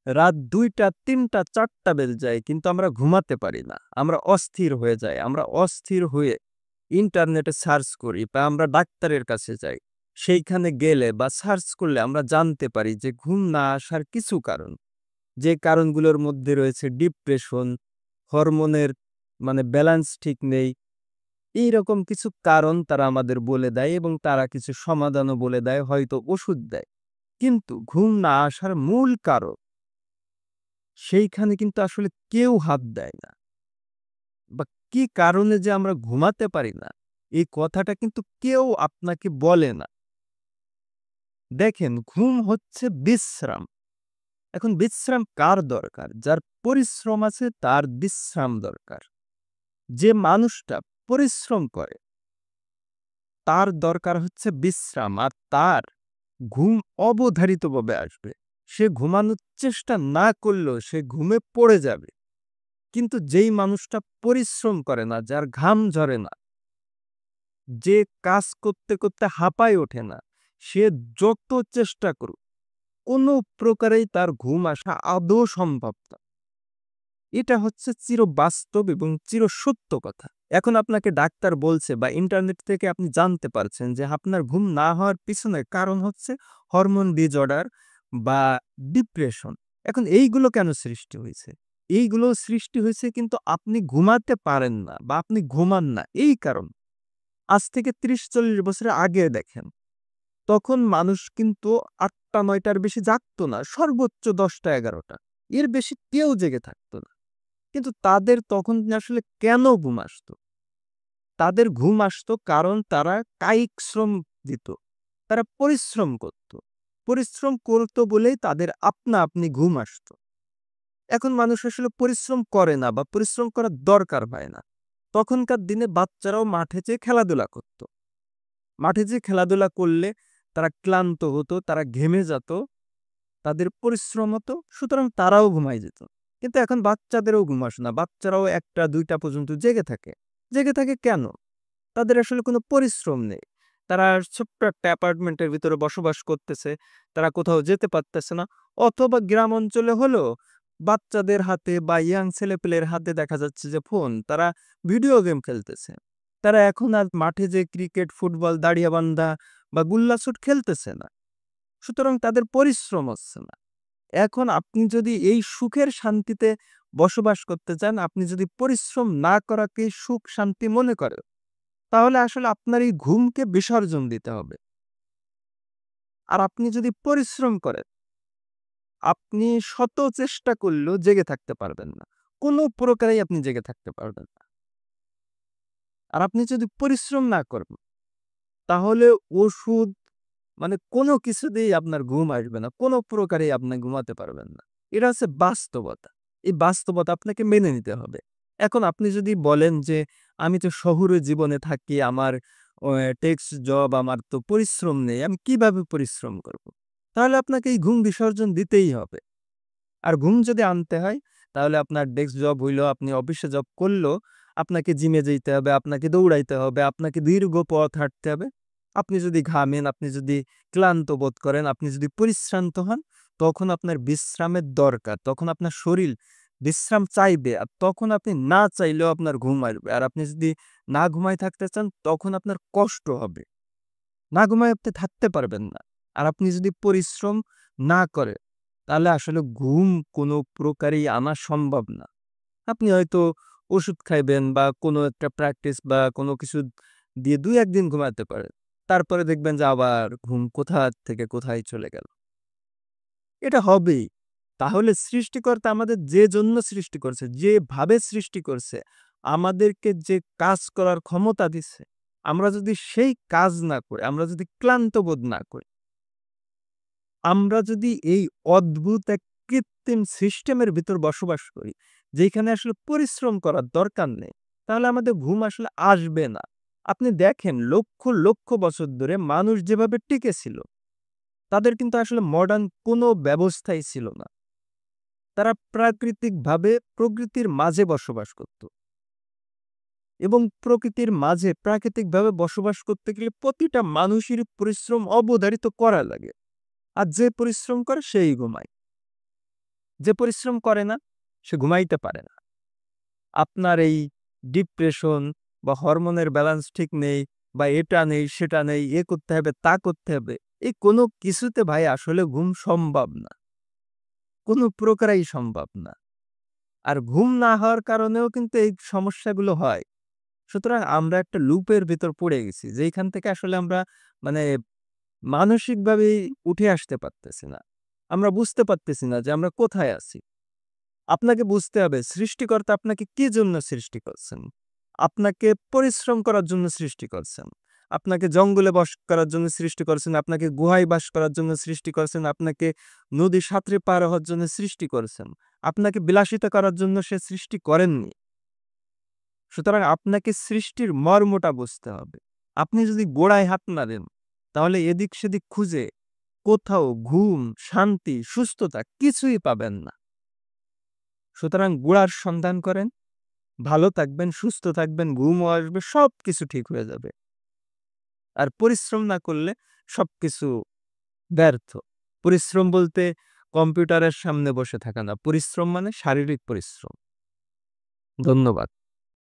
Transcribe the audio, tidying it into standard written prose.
রাত ২টা, ৩টা, ৪টা বেজে যায় কিন্তু আমরা ঘুমাতে পারি না। আমরা অস্থির হয়ে যাই। আমরা অস্থির হয়ে ইন্টারনেটে সার্চ করি বা আমরা ডাক্তারের কাছে যাই। সেইখানে গেলে বা সার্চ করলে আমরা জানতে পারি যে ঘুম না আসার কিছু কারণ। যে কারণগুলোর মধ্যে রয়েছে ডিপ্রেশন, হরমোনের ব্যালেন্স ঠিক নেই। এইরকম কিছু কারণ তারা আমাদের বলে দেয় এবং তারা কিছু সমাধানও বলে দেয়, হয়তো ওষুধ দেয়। কিন্তু ঘুম না আসার মূল কারণ সেইখানে কিন্তু আসলে কেউ হাত দেয় না। বা কি কারণে যে আমরা ঘুমাতে পারি না, এই কথাটা কিন্তু কেউ আপনাকে বলে না। দেখেন, ঘুম হচ্ছে বিশ্রাম। এখন বিশ্রাম কার দরকার? যার পরিশ্রম আছে তার বিশ্রাম দরকার। যে মানুষটা পরিশ্রম করে তার দরকার হচ্ছে বিশ্রাম, আর তার ঘুম অবধারিতভাবে আসবে। সে ঘুমানোর চেষ্টা না করলেও সে ঘুমে পড়ে যাবে। কিন্তু যেই মানুষটা পরিশ্রম করে না, যার ঘাম ঝরে না, যে কাজ করতে, করতে হাঁপায় ওঠে না, সে যত চেষ্টা করুক, কোনো প্রকারেই তার ঘুম আসা আদৌ সম্ভব না। এটা হচ্ছে চিরবাস্তব এবং চিরসত্য কথা। এখন আপনাকে ডাক্তার বলছে বা ইন্টারনেট থেকে আপনি জানতে পারছেন যে আপনার ঘুম না হওয়ার পিছনে কারণ হচ্ছে হরমোন ডিসঅর্ডার বা ডিপ্রেশন। এখন এইগুলো কেন সৃষ্টি হয়েছে? এইগুলো সৃষ্টি হয়েছে কিন্তু আপনি ঘুমাতে পারেন না বা আপনি ঘুমান না এই কারণ। আজ থেকে ৩০-৪০ বছরের আগে দেখেন, তখন মানুষ কিন্তু ৮টা-৯টার বেশি জাগতো না। সর্বোচ্চ ১০টা-১১টা। এর বেশি কেউ জেগে থাকতো না। কিন্তু তাদের তখন আসলে কেন ঘুম আসতো? তাদের ঘুম আসতো কারণ তারা কায়িক শ্রম দিত। তারা পরিশ্রম করত। পরিশ্রম করত বলেই তাদের আপনা আপনি ঘুম আসতো। এখন মানুষ আসলে পরিশ্রম করে না বা পরিশ্রম করার দরকার হয় না। তখনকার দিনে বাচ্চারাও মাঠে যেয়ে খেলাধুলা করত। মাঠে যেয়ে খেলাধুলা করলে তারা ক্লান্ত হতো, তারা ঘেমে যেত, তাদের পরিশ্রম হতো, সুতরাং তারাও ঘুমায় যেত। কিন্তু এখন বাচ্চাদেরও ঘুম আসে না। বাচ্চারাও ১টা-২টা পর্যন্ত জেগে থাকে। জেগে থাকে কেন? তাদের আসলে কোনো পরিশ্রম নেই। তারা ছোট্ট একটা অ্যাপার্টমেন্টের ভিতরে বসবাস করতেছে। তারা কোথাও যেতে পারতেছে না। অথবা গ্রাম অঞ্চলে হলেও বাচ্চাদের হাতে বা ইয়াং ছেলেপেলের হাতে দেখা যাচ্ছে যে ফোন। তারা ভিডিও গেম খেলতেছে। তারা এখন আর মাঠে যেয়ে ক্রিকেট, ফুটবল, দাড়িয়াবান্ধা বা গুল্লাছুট খেলতেছে না। সুতরাং তাদের পরিশ্রম হচ্ছে না। এখন আপনি যদি এই সুখের শান্তিতে বসবাস করতে চান, আপনি যদি পরিশ্রম না করাকে সুখ শান্তি মনে করেন, তাহলে আসলে আপনার এই ঘুমকে বিসর্জন দিতে হবে। আর আপনি যদি পরিশ্রম করেন, আপনি শত চেষ্টা করলেও জেগে থাকতে পারবেন না। কোনো প্রকারেই আপনি জেগে থাকতে পারবেন না। আর আপনি যদি পরিশ্রম না করেন, তাহলে ওষুধ কোনো কিছুতেই আপনার ঘুম আসবে না। কোনো প্রকারেই আপনি ঘুমাতে পারবেন না। এটা হচ্ছে বাস্তবতা। এই বাস্তবতা আপনাকে মেনে নিতে হবে। এখন আপনি যদি বলেন যে, "আমি তো শহুরে জীবনে থাকি, আমার টেক্সট জব, আমার তো পরিশ্রম নেই। আমি কিভাবে পরিশ্রম করব?" তাহলে আপনাকে এই ঘুম বিসর্জন দিতেই হবে। আর ঘুম যদি আনতে হয়, তাহলে আপনার ডেস্ক জব হইলেও আপনি অফিসে জব করলেও আপনাকে জিমে যাইতে হবে, আপনাকে দৌড়াইতে হবে, আপনাকে দীর্ঘ পথ হাঁটতে হবে। আপনি যদি ঘামেন, আপনি যদি ক্লান্ত বোধ করেন, আপনি যদি পরিশ্রান্ত হন, তখন আপনার বিশ্রামের দরকার। তখন আপনার শরীর বিশ্রাম চাইবে। আর তখন আপনি না চাইলেও আপনার ঘুম আসবে। আর আপনি যদি না ঘুমায় থাকতে চান, তখন আপনার কষ্ট হবে। না ঘুমায় আপনি থাকতে পারবেন না। আর আপনি যদি পরিশ্রম না করেন, তাহলে আসলে ঘুম কোনো প্রকারেই আনা সম্ভব না। আপনি হয়তো ওষুধ খাইবেন বা কোনো একটা প্র্যাকটিস বা কোনো কিছু দিয়ে ২-১ দিন ঘুমাতে পারেন। তারপরে দেখবেন যে আবার ঘুম কোথা থেকে কোথায় চলে গেল। এটা হবেই। তাহলে সৃষ্টিকর্তা আমাদের যে জন্য সৃষ্টি করছে, যেভাবে সৃষ্টি করছে, আমাদেরকে যে কাজ করার ক্ষমতা দিছে, আমরা যদি সেই কাজ না করি, আমরা যদি ক্লান্ত বোধ না করি, আমরা যদি এই অদ্ভুত এক কৃত্রিম সিস্টেমের ভিতর বসবাস করি, যেখানে আসলে পরিশ্রম করার দরকার নেই, তাহলে আমাদের ঘুম আসলে আসবে না। আপনি দেখেন লক্ষ, লক্ষ বছর ধরে মানুষ যেভাবে টিকে ছিল, তাদের কিন্তু আসলে মডার্ন কোনো ব্যবস্থাই ছিল না। তারা প্রাকৃতিকভাবে প্রকৃতির মাঝে বসবাস করত। এবং প্রকৃতির মাঝে প্রাকৃতিকভাবে বসবাস করতে গেলে প্রতিটা মানুষেরই পরিশ্রম অবধারিত করা লাগে। আর যে পরিশ্রম করে সেই ঘুমায়। যে পরিশ্রম করে না সে ঘুমাইতে পারে না। আপনার এই ডিপ্রেশন বা হরমোনের ব্যালেন্স ঠিক নেই বা এটা নেই, সেটা নেই, এ করতে হবে, তা করতে হবে। এই কোনো কিছুতে ভাই আসলে ঘুম সম্ভব না। কোনো প্রকারেই সম্ভব না। আর ঘুম না হওয়ার কারণেও কিন্তু এই সমস্যাগুলো হয়। সুতরাং আমরা একটা লুপের ভিতর পড়ে গেছি। যেইখান থেকে আসলে আমরা মানে মানসিকভাবেই উঠে আসতে পারতেছি না। আমরা বুঝতে পারতেছি না যে আমরা কোথায় আছি। আপনাকে বুঝতে হবে সৃষ্টিকর্তা আপনাকে কি জন্য সৃষ্টি করছেন? আপনাকে পরিশ্রম করার জন্য সৃষ্টি করছেন। আপনাকে জঙ্গলে বাস করার জন্য সৃষ্টি করছেন, আপনাকে গুহায় বাস করার জন্য সৃষ্টি করছেন, আপনাকে নদী সাঁতরে পার হওয়ার জন্য সৃষ্টি করেছেন। আপনাকে বিলাসিতা করার জন্য সে সৃষ্টি করেননি। সুতরাং আপনাকে সৃষ্টির মর্মটা বুঝতে হবে। আপনি যদি গোড়ায় হাত না দেন, তাহলে এদিক সেদিক খুঁজে কোথাও ঘুম, শান্তি, সুস্থতা কিছুই পাবেন না। সুতরাং গোড়ার সন্ধান করেন, ভালো থাকবেন, সুস্থ থাকবেন, ঘুমও আসবে, সবকিছু ঠিক হয়ে যাবে। আর পরিশ্রম না করলে সবকিছু ব্যর্থ। পরিশ্রম বলতে কম্পিউটারের সামনে বসে থাকা না। পরিশ্রম মানে শারীরিক পরিশ্রম। ধন্যবাদ।